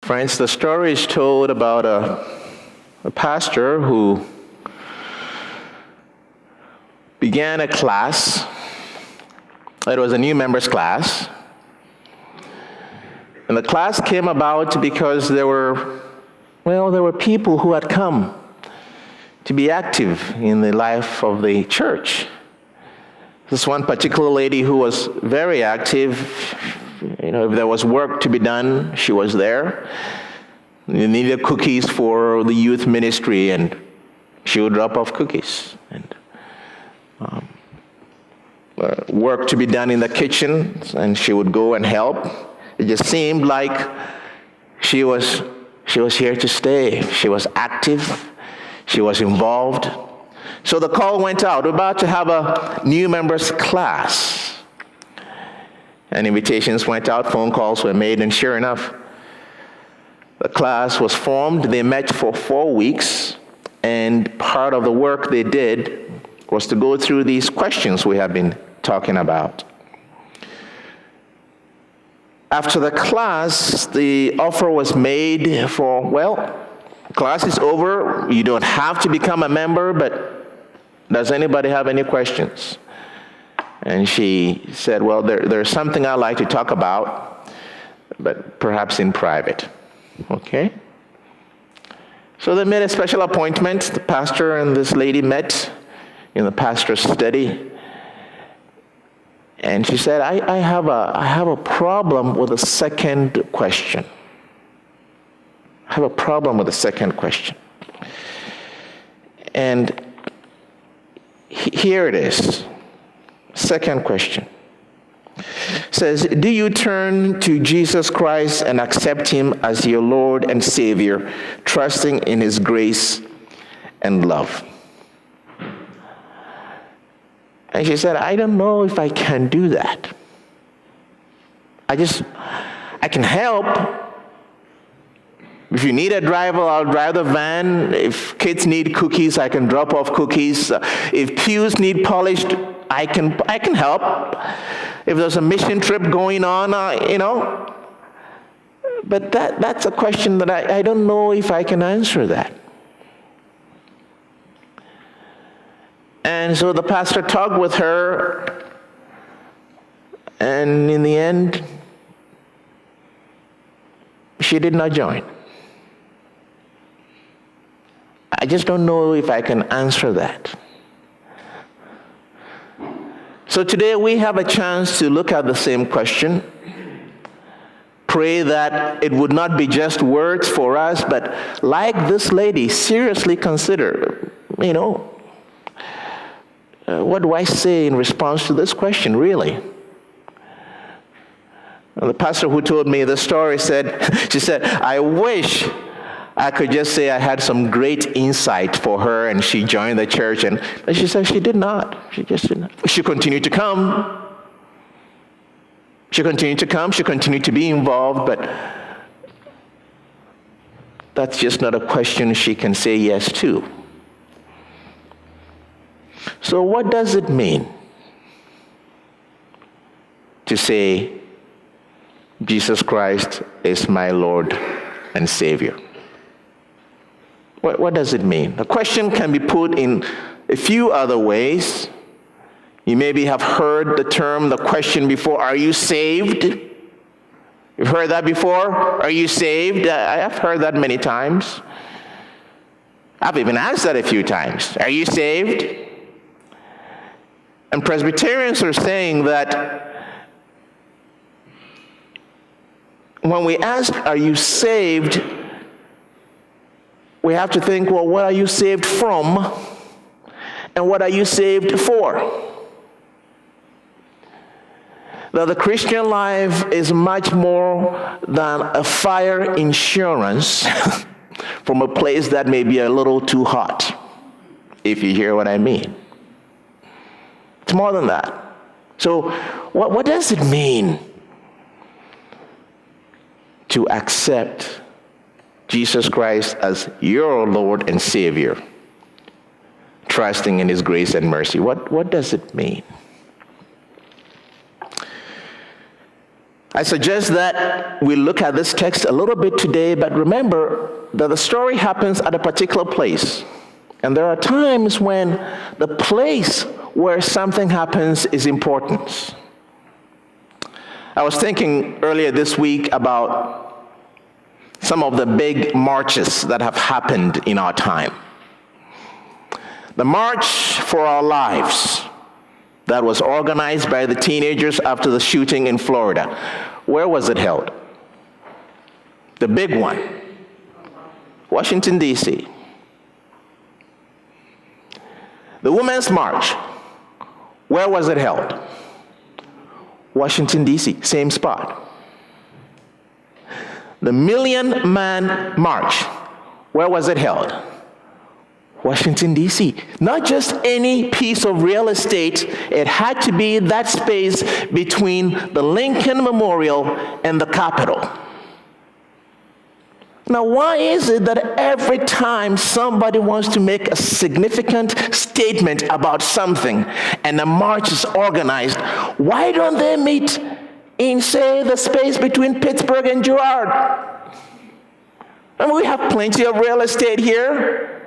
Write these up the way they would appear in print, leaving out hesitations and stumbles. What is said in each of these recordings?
Friends, the story is told about a pastor who began a class. It was a new members class. And the class came about because there were people who had come to be active in the life of the church. This one particular lady who was very active. If there was work to be done, she was there. You needed cookies for the youth ministry, and she would drop off cookies. And work to be done in the kitchen, and she would go and help. It just seemed like she was here to stay. She was active. She was involved. So the call went out. We're about to have a new members class. And invitations went out, phone calls were made, and sure enough, the class was formed. They met for 4 weeks, and part of the work they did was to go through these questions we have been talking about. After the class, the offer was made for, class is over. You don't have to become a member, but does anybody have any questions? And she said, there's something I'd like to talk about, but perhaps in private. Okay? So they made a special appointment. The pastor and this lady met in the pastor's study. And she said, I have a problem with the second question. I have a problem with the second question. And here it is. Second question. It says, do you turn to Jesus Christ and accept him as your Lord and Savior, trusting in his grace and love? And she said, I don't know if I can do that. I can help. If you need a driver, I'll drive the van. If kids need cookies, I can drop off cookies. If pews need polished, I can help. If there's a mission trip going on, But that's a question that I don't know if I can answer that. And so the pastor talked with her, and in the end, she did not join. I just don't know if I can answer that. So today we have a chance to look at the same question. Pray that it would not be just words for us, but like this lady, seriously consider, what do I say in response to this question, really? And the pastor who told me the story she said, I wish I could just say I had some great insight for her and she joined the church. And she said she did not. She just did not. She continued to come. She continued to be involved, but that's just not a question she can say yes to. So what does it mean to say, Jesus Christ is my Lord and Savior? What does it mean? The question can be put in a few other ways. You maybe have heard the question before, are you saved? You've heard that before? Are you saved? I have heard that many times. I've even asked that a few times. Are you saved? And Presbyterians are saying that when we ask, are you saved? We have to think, what are you saved from? And what are you saved for? Now, the Christian life is much more than a fire insurance from a place that may be a little too hot, if you hear what I mean. It's more than that. So, what does it mean to accept Jesus Christ as your Lord and Savior, trusting in his grace and mercy? What does it mean? I suggest that we look at this text a little bit today, but remember that the story happens at a particular place. And there are times when the place where something happens is important. I was thinking earlier this week about some of the big marches that have happened in our time. The March for Our Lives that was organized by the teenagers after the shooting in Florida. Where was it held? The big one. Washington, D.C. The Women's March. Where was it held? Washington, D.C., same spot. The Million Man March. Where was it held? Washington, D.C. Not just any piece of real estate. It had to be that space between the Lincoln Memorial and the Capitol. Now, why is it that every time somebody wants to make a significant statement about something and a march is organized, why don't they meet in, say, the space between Pittsburgh and Girard? And we have plenty of real estate here.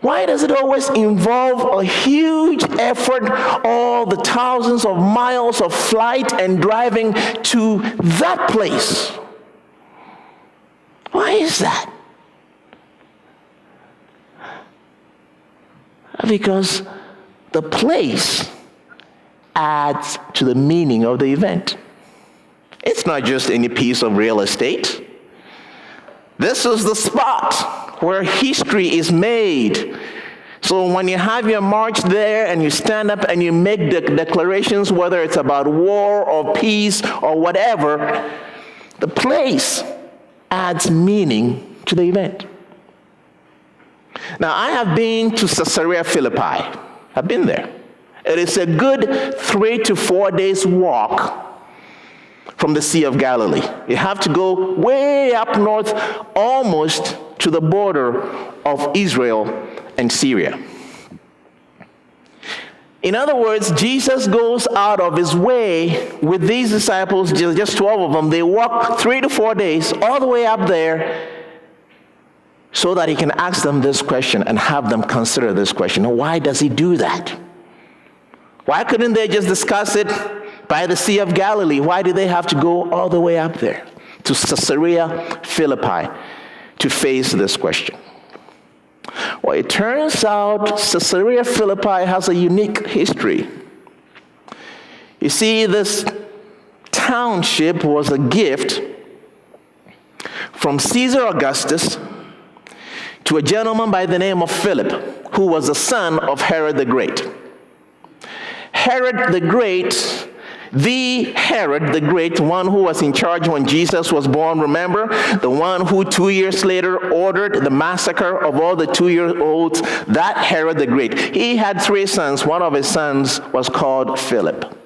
Why does it always involve a huge effort, all the thousands of miles of flight and driving to that place? Why is that? Because the place adds to the meaning of the event. It's not just any piece of real estate. This is the spot where history is made. So when you have your march there and you stand up and you make the declarations, whether it's about war or peace or whatever, the place adds meaning to the event. Now, I have been to Caesarea Philippi. I've been there. It is a good 3 to 4 days walk from the Sea of Galilee. You have to go way up north, almost to the border of Israel and Syria. In other words, Jesus goes out of his way with these disciples, just 12 of them. They walk 3 to 4 days all the way up there so that he can ask them this question and have them consider this question. Now, why does he do that? Why couldn't they just discuss it by the Sea of Galilee? Why do they have to go all the way up there to Caesarea Philippi to face this question? Well, it turns out Caesarea Philippi has a unique history. You see, this township was a gift from Caesar Augustus to a gentleman by the name of Philip, who was the son of Herod the Great. Herod the Great, the Herod the Great, one who was in charge when Jesus was born, remember? The one who 2 years later ordered the massacre of all the 2-year-olds, that Herod the Great. He had 3 sons. One of his sons was called Philip.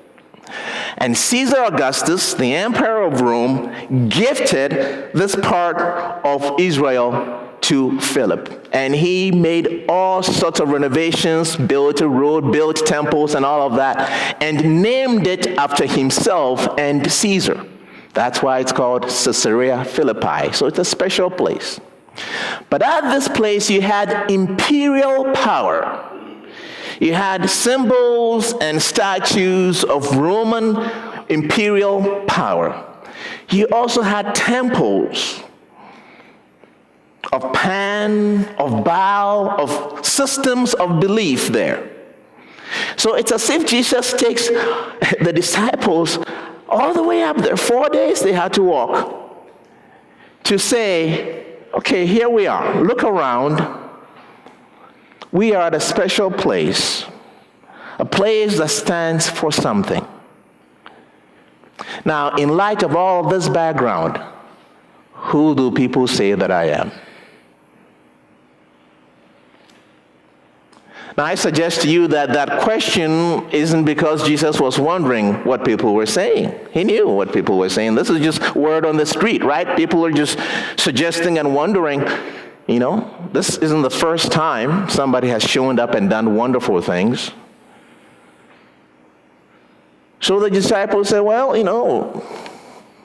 And Caesar Augustus, the emperor of Rome, gifted this part of Israel to Philip. And he made all sorts of renovations, built a road, built temples and all of that, and named it after himself and Caesar. That's why it's called Caesarea Philippi. So it's a special place. But at this place you had imperial power. You had symbols and statues of Roman imperial power. You also had temples of Pan, of Baal, of systems of belief there. So it's as if Jesus takes the disciples all the way up there. 4 days they had to walk to say, okay, here we are. Look around. We are at a special place, a place that stands for something. Now, in light of all this background, who do people say that I am? Now, I suggest to you that that question isn't because Jesus was wondering what people were saying. He knew what people were saying. This is just word on the street, right? People are just suggesting and wondering. You know, this isn't the first time somebody has shown up and done wonderful things. So the disciples said, well, you know,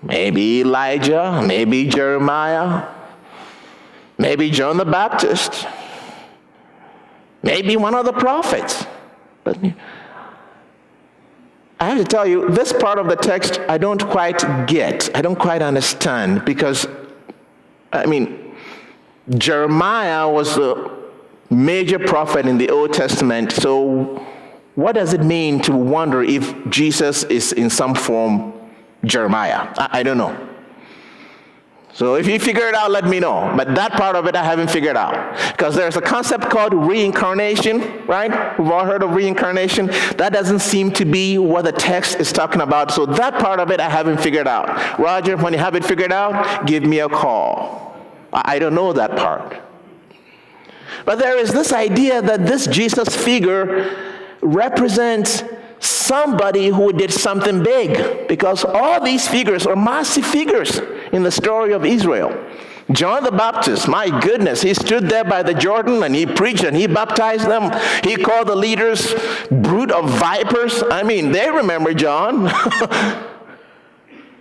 maybe Elijah, maybe Jeremiah, maybe John the Baptist, maybe one of the prophets. But I have to tell you, this part of the text I don't quite get. I don't quite understand, because, Jeremiah was a major prophet in the Old Testament, so what does it mean to wonder if Jesus is in some form Jeremiah? I don't know. So if you figure it out, let me know. But that part of it I haven't figured out. Because there's a concept called reincarnation, right? We've all heard of reincarnation. That doesn't seem to be what the text is talking about. So that part of it I haven't figured out. Roger, when you have it figured out, give me a call. I don't know that part. But there is this idea that this Jesus figure represents somebody who did something big, because all these figures are massive figures in the story of Israel. John the Baptist, my goodness, he stood there by the Jordan and he preached and he baptized them. He called the leaders brood of vipers. They remember John.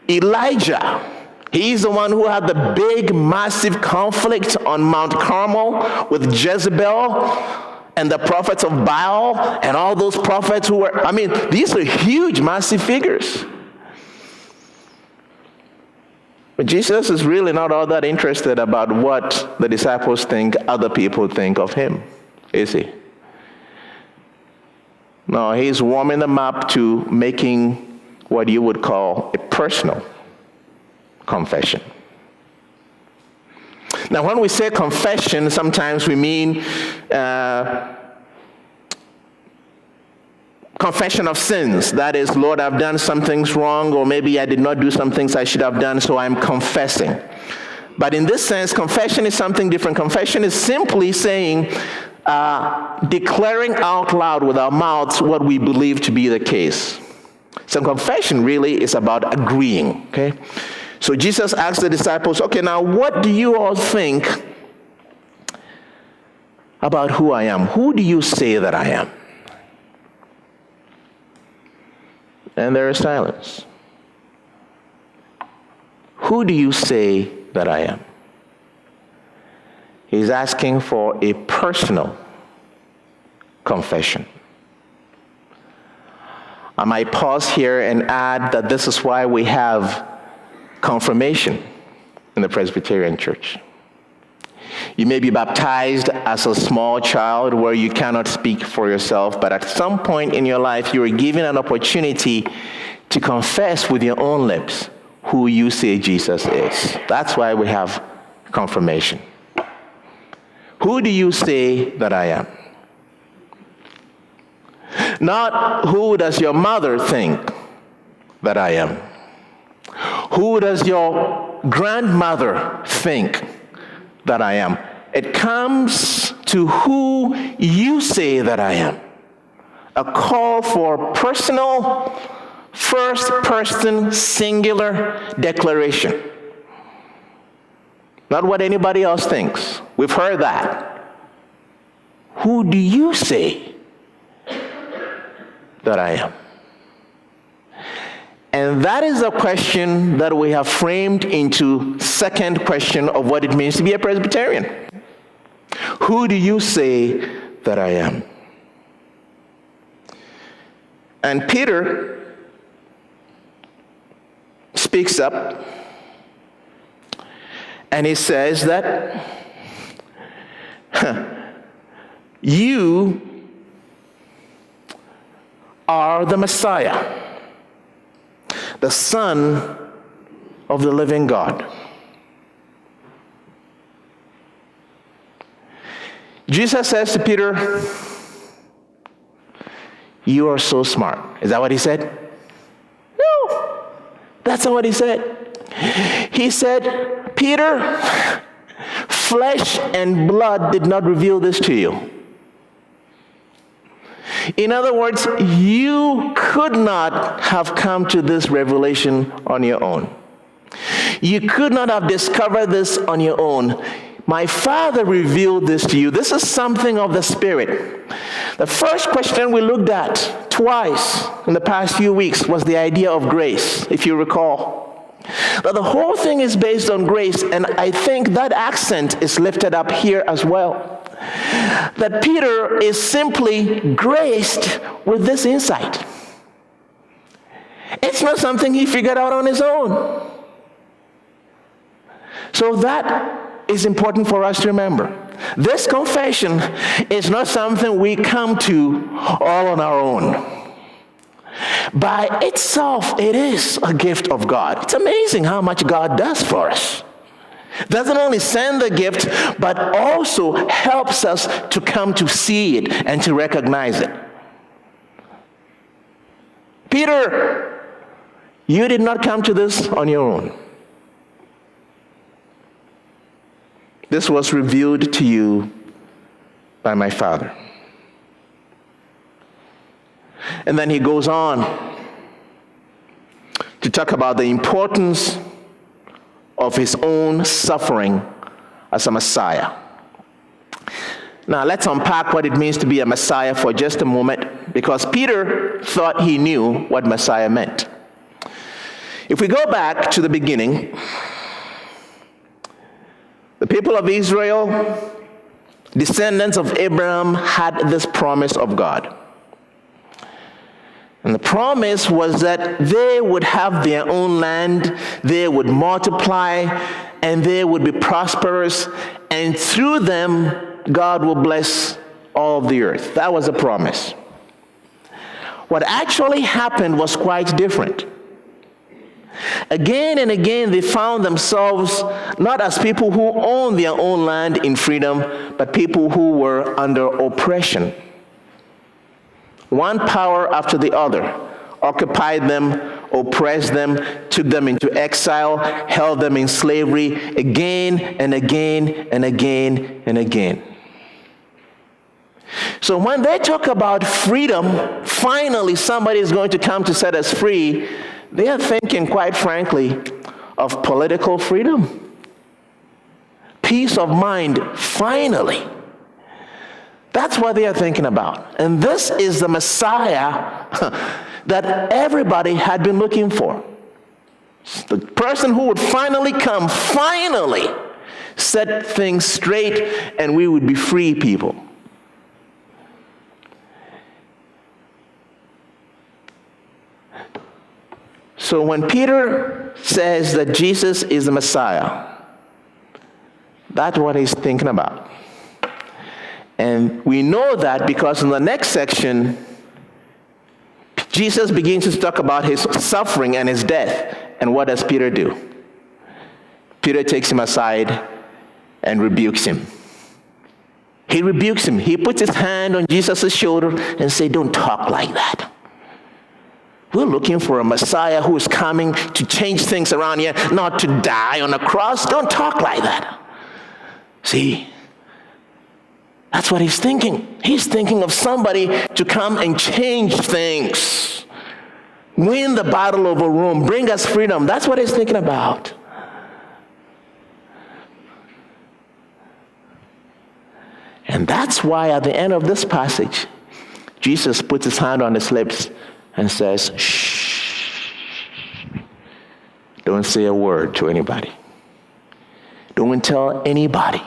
Elijah, he's the one who had the big, massive conflict on Mount Carmel with Jezebel and the prophets of Baal and all those prophets who were, these are huge, massive figures. But Jesus is really not all that interested about what the disciples think other people think of him, is he? No, he's warming them up to making what you would call a personal confession. Now, when we say confession, sometimes we mean confession of sins. That is, Lord, I've done some things wrong, or maybe I did not do some things I should have done, so I'm confessing. But in this sense, confession is something different. Confession is simply saying, declaring out loud with our mouths what we believe to be the case. So confession really is about agreeing, okay? So Jesus asked the disciples, okay, now what do you all think about who I am? Who do you say that I am? And there is silence. Who do you say that I am? He's asking for a personal confession. I might pause here and add that this is why we have confirmation in the Presbyterian Church. You may be baptized as a small child where you cannot speak for yourself, but at some point in your life, you are given an opportunity to confess with your own lips who you say Jesus is. That's why we have confirmation. Who do you say that I am? Not who does your mother think that I am? Who does your grandmother think that I am? It comes to who you say that I am. A call for personal, first-person, singular declaration. Not what anybody else thinks. We've heard that. Who do you say that I am? And that is a question that we have framed into second question of what it means to be a Presbyterian. Who do you say that I am? And Peter speaks up and he says that you are the Messiah, the Son of the living God. Jesus says to Peter, you are so smart. Is that what he said? No, that's not what he said. He said, Peter, flesh and blood did not reveal this to you. In other words, you could not have come to this revelation on your own. You could not have discovered this on your own. My Father revealed this to you. This is something of the Spirit. The first question we looked at twice in the past few weeks was the idea of grace, if you recall. That the whole thing is based on grace, and I think that accent is lifted up here as well. That Peter is simply graced with this insight. It's not something he figured out on his own. So that is important for us to remember. This confession is not something we come to all on our own. By itself, it is a gift of God. It's amazing how much God does for us. Doesn't only send the gift, but also helps us to come to see it and to recognize it. Peter, you did not come to this on your own. This was revealed to you by my Father. And then he goes on to talk about the importance of his own suffering as a Messiah. Now let's unpack what it means to be a Messiah for just a moment, because Peter thought he knew what Messiah meant. If we go back to the beginning, the people of Israel, descendants of Abraham, had this promise of God. And the promise was that they would have their own land, they would multiply, and they would be prosperous, and through them, God will bless all of the earth. That was a promise. What actually happened was quite different. Again and again, they found themselves not as people who owned their own land in freedom, but people who were under oppression. One power after the other occupied them, oppressed them, took them into exile, held them in slavery again and again and again and again. So when they talk about freedom, finally somebody is going to come to set us free, they are thinking, quite frankly, of political freedom. Peace of mind, finally. That's what they are thinking about. And this is the Messiah that everybody had been looking for. The person who would finally come, finally set things straight, and we would be free people. So when Peter says that Jesus is the Messiah, that's what he's thinking about. And we know that because in the next section, Jesus begins to talk about his suffering and his death. And what does Peter do? Peter takes him aside and rebukes him. He rebukes him. He puts his hand on Jesus' shoulder and says, "Don't talk like that. We're looking for a Messiah who is coming to change things around here, not to die on a cross. Don't talk like that." See? That's what he's thinking. He's thinking of somebody to come and change things. Win the battle over Rome. Bring us freedom. That's what he's thinking about. And that's why at the end of this passage, Jesus puts his hand on his lips and says, "Shh. Don't say a word to anybody. Don't tell anybody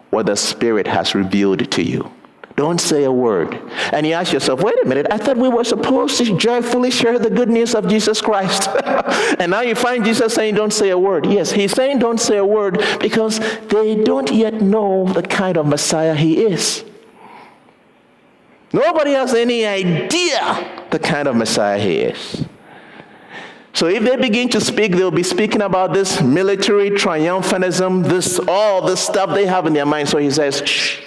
what the Spirit has revealed to you. Don't say a word." And you ask yourself, wait a minute, I thought we were supposed to joyfully share the good news of Jesus Christ. And now you find Jesus saying, don't say a word. Yes, he's saying don't say a word because they don't yet know the kind of Messiah he is. Nobody has any idea the kind of Messiah he is. So if they begin to speak, they'll be speaking about this military triumphalism, all this stuff they have in their mind. So he says, shh,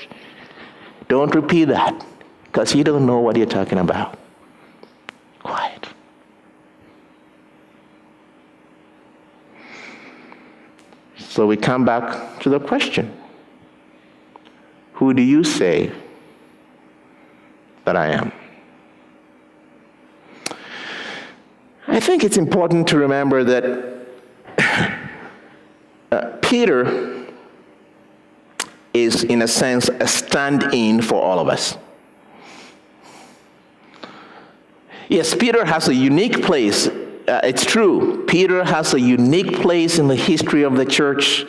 don't repeat that, because you don't know what you're talking about. Quiet. So we come back to the question, who do you say that I am? I think it's important to remember that Peter is, in a sense, a stand-in for all of us. Yes, Peter has a unique place it's true. Peter has a unique place in the history of the church.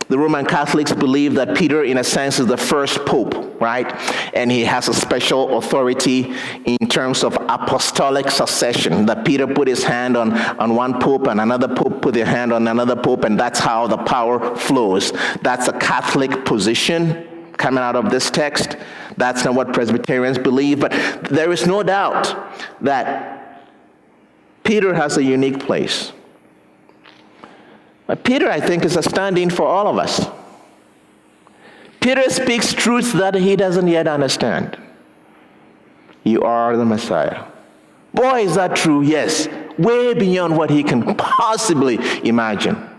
The Roman Catholics believe that Peter, in a sense, is the first pope, right? And he has a special authority in terms of apostolic succession, that Peter put his hand on one pope and another pope put their hand on another pope, and that's how the power flows. That's a Catholic position coming out of this text. That's not what Presbyterians believe, but there is no doubt that Peter has a unique place. But Peter, I think, is a stand-in for all of us. Peter speaks truths that he doesn't yet understand. You are the Messiah. Boy, is that true? Yes. Way beyond what he can possibly imagine.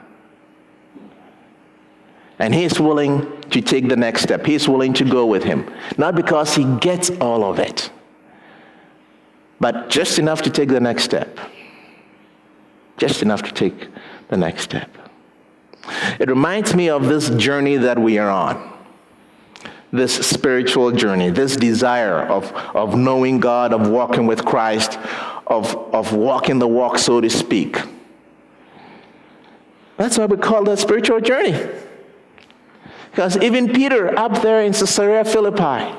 And he's willing to take the next step. He's willing to go with him. Not because he gets all of it, but just enough to take the next step. Just enough to take the next step. It reminds me of this journey that we are on. This spiritual journey, this desire of knowing God, of walking with Christ, of walking the walk, so to speak. That's why we call that spiritual journey. Because even Peter up there in Caesarea Philippi,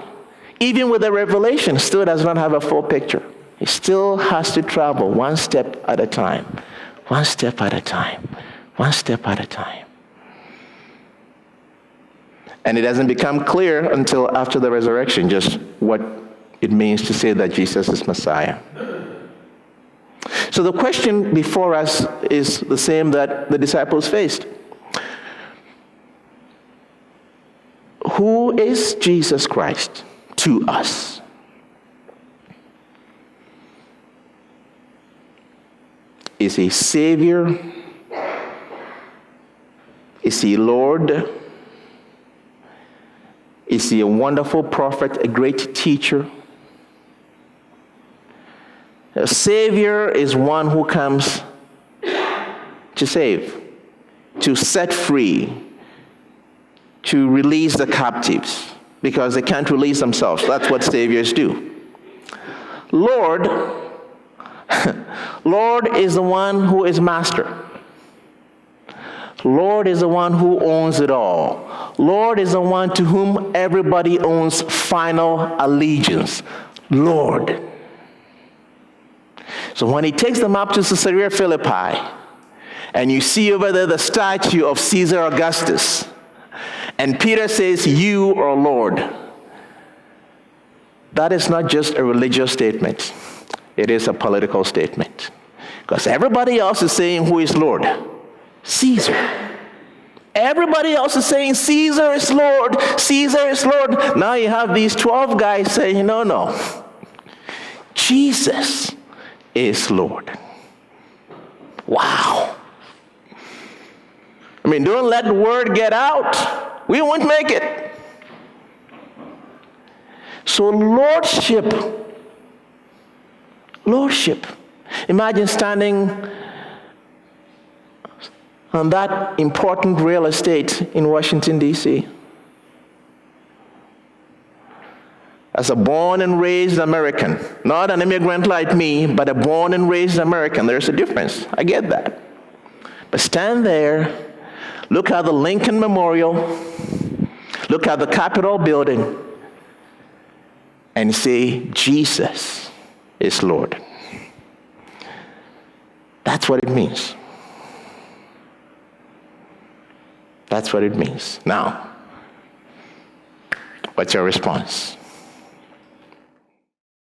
even with the revelation, still does not have a full picture. He still has to travel one step at a time. One step at a time. One step at a time. And it doesn't become clear until after the resurrection just what it means to say that Jesus is Messiah. So the question before us is the same that the disciples faced. Who is Jesus Christ to us? Is he Savior? Is he Lord? Is he a wonderful prophet, a great teacher? A Savior is one who comes to save, to set free, to release the captives, because they can't release themselves. That's what Saviors do. Lord, Lord is the one who is master. Lord is the one who owns it all. Lord is the one to whom everybody owes final allegiance. Lord. So when he takes them up to Caesarea Philippi, and you see over there the statue of Caesar Augustus, and Peter says, "You are Lord," that is not just a religious statement. It is a political statement. Because everybody else is saying, who is Lord? Caesar. Everybody else is saying, Caesar is Lord, Caesar is Lord. Now you have these 12 guys saying, no. Jesus is Lord. Wow. I mean, don't let the word get out. We won't make it. So lordship. Imagine standing on that important real estate in Washington, D.C. As a born and raised American, not an immigrant like me, but a born and raised American. There's a difference. I get that. But stand there, look at the Lincoln Memorial, look at the Capitol building, and say, Jesus is Lord. That's what it means. That's what it means. Now, what's your response?